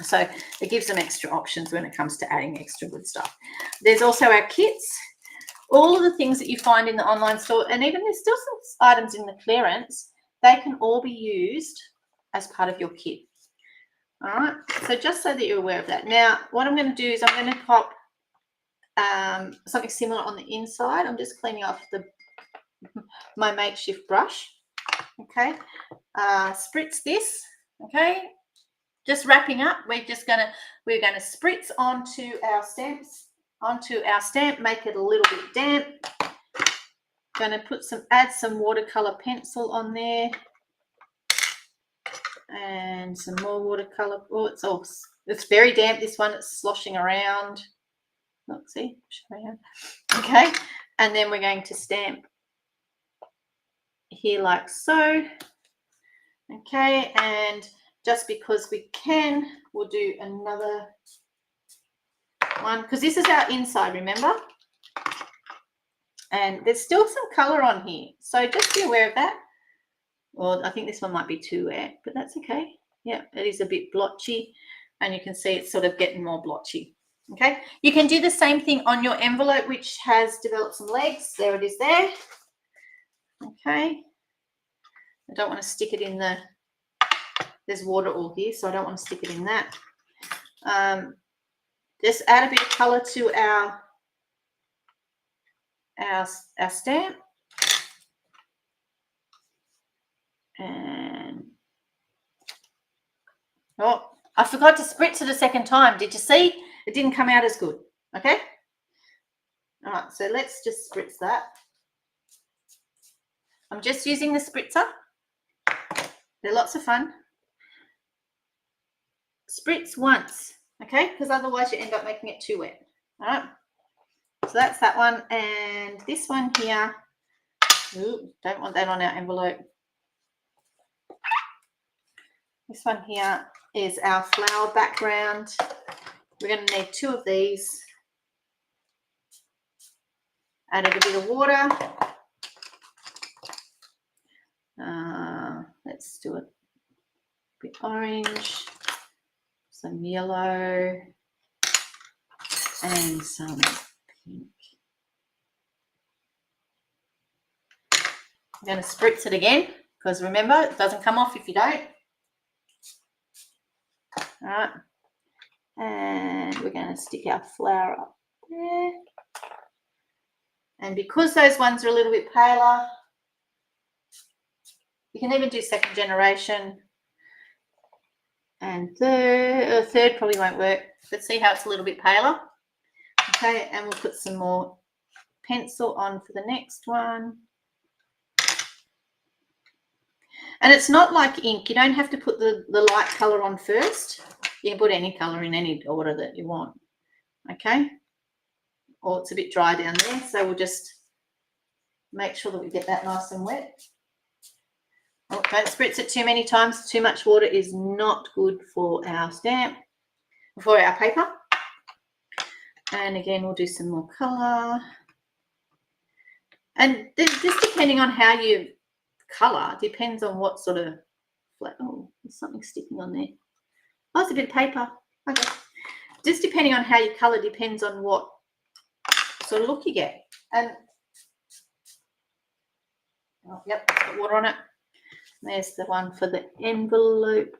A: So it gives them extra options when it comes to adding extra good stuff. There's also our kits, all of the things that you find in the online store, and even there's still some items in the clearance. They can all be used as part of your kit. All right, so just so that you're aware of that. Now, what I'm going to do is I'm going to pop something similar on the inside. I'm just cleaning off my makeshift brush. Okay, spritz this. Okay, just wrapping up. We're going to spritz onto our stamp, make it a little bit damp. Going to add some watercolor pencil on there, and some more watercolor. Oh, it's very damp. This one, it's sloshing around. Look, see, okay, and then we're going to stamp here like so. Okay, and just because we can, we'll do another one because this is our inside, remember? And there's still some color on here, so just be aware of that. Well, I think this one might be too wet, but that's okay. Yeah, it is a bit blotchy, and you can see it's sort of getting more blotchy. Okay, you can do the same thing on your envelope, which has developed some legs. There it is there. Okay, I don't want to stick it in there's water all here, so I don't want to stick it in that. Just add a bit of color to our stamp. And oh, I forgot to spritz it a second time. Did you see? It didn't come out as good. Okay. All right, so let's just spritz that. I'm just using the spritzer. They're lots of fun. Spritz once, okay, because otherwise you end up making it too wet. All right, so that's that one. And this one here, ooh, don't want that on our envelope. This one here is our flower background. We're going to need 2 of these. Added a bit of water. Let's do it a bit orange, some yellow, and some pink. I'm going to spritz it again because remember, it doesn't come off if you don't. All right, and we're going to stick our flower up there. And because those ones are a little bit paler, you can even do second generation. And third probably won't work, but see how it's a little bit paler. Okay, and we'll put some more pencil on for the next one. And it's not like ink. You don't have to put the light color on first. You can put any color in any order that you want. Okay, or it's a bit dry down there. So we'll just make sure that we get that nice and wet. Oh, don't spritz it too many times. Too much water is not good for our stamp, for our paper. And again, we'll do some more colour. And just depending on how you colour, depends on what sort of, oh, there's something sticking on there. Oh, it's a bit of paper. Okay. Just depending on how you colour depends on what sort of look you get. And, oh, yep, got water on it. There's the one for the envelope.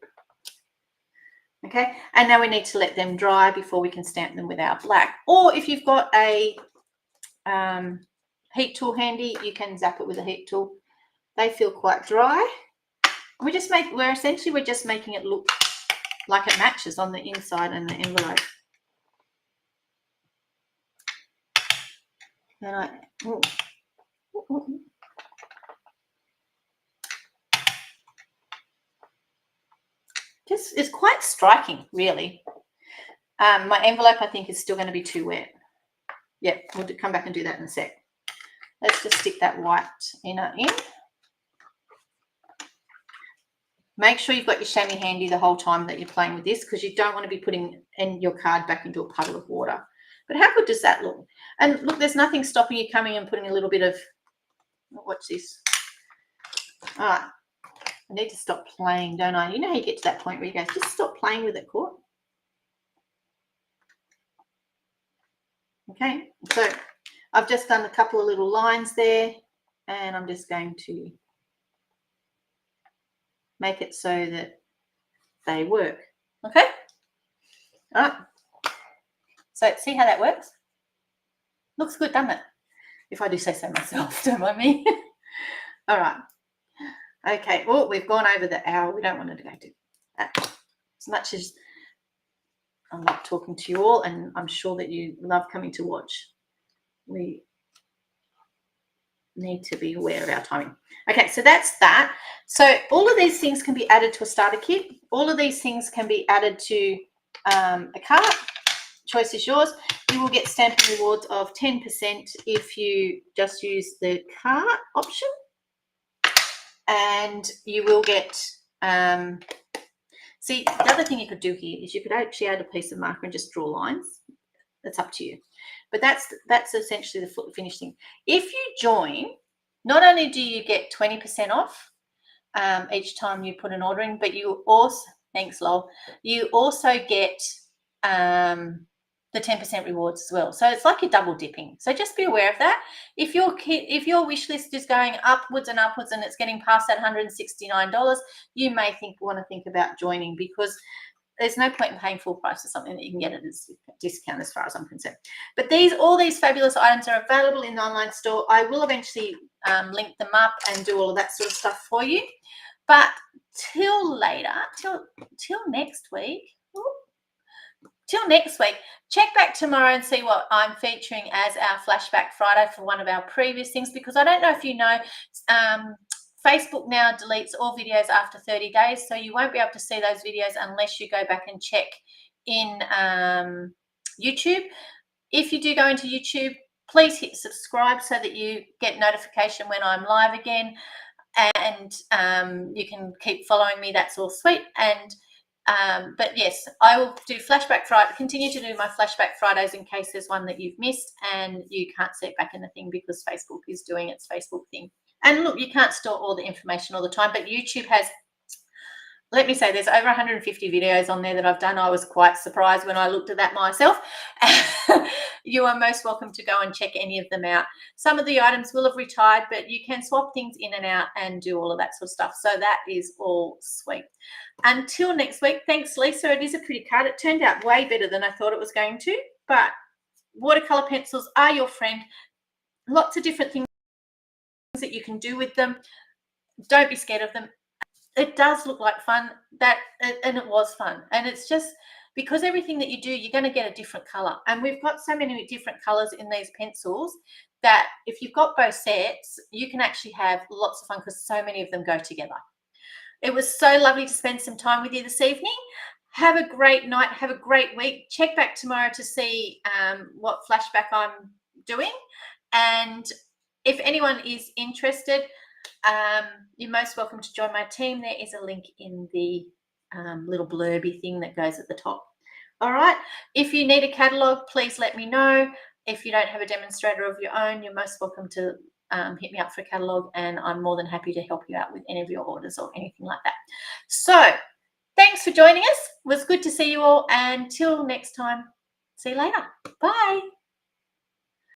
A: Okay, and now we need to let them dry before we can stamp them with our black. Or if you've got a heat tool handy, you can zap it with a heat tool. They feel quite dry. We're just making it look like it matches on the inside and the envelope. And it's quite striking, really. My envelope, I think, is still going to be too wet. Yeah, we'll come back and do that in a sec. Let's just stick that white inner in. Make sure you've got your chamois handy the whole time that you're playing with this, because you don't want to be putting your card back into a puddle of water. But how good does that look? And look, there's nothing stopping you coming and putting a little bit of, watch this. All right, I need to stop playing, don't I? You know how you get to that point where you go, just stop playing with it, Court. Okay, so I've just done a couple of little lines there, and I'm just going to make it so that they work. Okay, all right. So see how that works? Looks good, doesn't it? If I do say so myself, don't mind me. All right. Okay, well, we've gone over the hour. We don't want to go to that. As much as I love talking to you all, and I'm sure that you love coming to watch, we need to be aware of our timing. Okay, so that's that. So all of these things can be added to a starter kit. All of these things can be added to a cart. Choice is yours. You will get Stampin' rewards of 10% if you just use the cart option. And you will get, see, the other thing you could do here is you could actually add a piece of marker and just draw lines. That's up to you. But that's essentially the finished thing. If you join, not only do you get 20% off each time you put an order in, but you also, thanks Lol, you also get the 10% rewards as well. So it's like you're double dipping. So just be aware of that. If your wish list is going upwards and upwards and it's getting past that $169, you may want to think about joining, because there's no point in paying full price for something that you can get at a discount as far as I'm concerned. But all these fabulous items are available in the online store. I will eventually link them up and do all of that sort of stuff for you. But till later, till next week, check back tomorrow and see what I'm featuring as our Flashback Friday for one of our previous things, because I don't know if you know, Facebook now deletes all videos after 30 days, so you won't be able to see those videos unless you go back and check in YouTube. If you do go into YouTube, please hit subscribe so that you get notification when I'm live again, and you can keep following me. That's all sweet. And but yes, I will do Flashback Friday, continue to do my Flashback Fridays in case there's one that you've missed and you can't see it back in the thing because Facebook is doing its Facebook thing. And look, you can't store all the information all the time, but YouTube has, let me say, there's over 150 videos on there that I've done. I was quite surprised when I looked at that myself. You are most welcome to go and check any of them out. Some of the items will have retired, but you can swap things in and out and do all of that sort of stuff. So that is all sweet. Until next week, thanks, Lisa. It is a pretty card. It turned out way better than I thought it was going to, but watercolor pencils are your friend. Lots of different things that you can do with them. Don't be scared of them. It does look like fun, and it was fun. And it's just because everything that you do, you're going to get a different color. And we've got so many different colors in these pencils that if you've got both sets, you can actually have lots of fun because so many of them go together. It was so lovely to spend some time with you this evening. Have a great night. Have a great week. Check back tomorrow to see what flashback I'm doing. And if anyone is interested, you're most welcome to join my team. There is a link in the little blurby thing that goes at the top. All right. If you need a catalogue, please let me know. If you don't have a demonstrator of your own, you're most welcome to hit me up for a catalogue, and I'm more than happy to help you out with any of your orders or anything like that. So thanks for joining us. It was good to see you all. And till next time, see you later. Bye.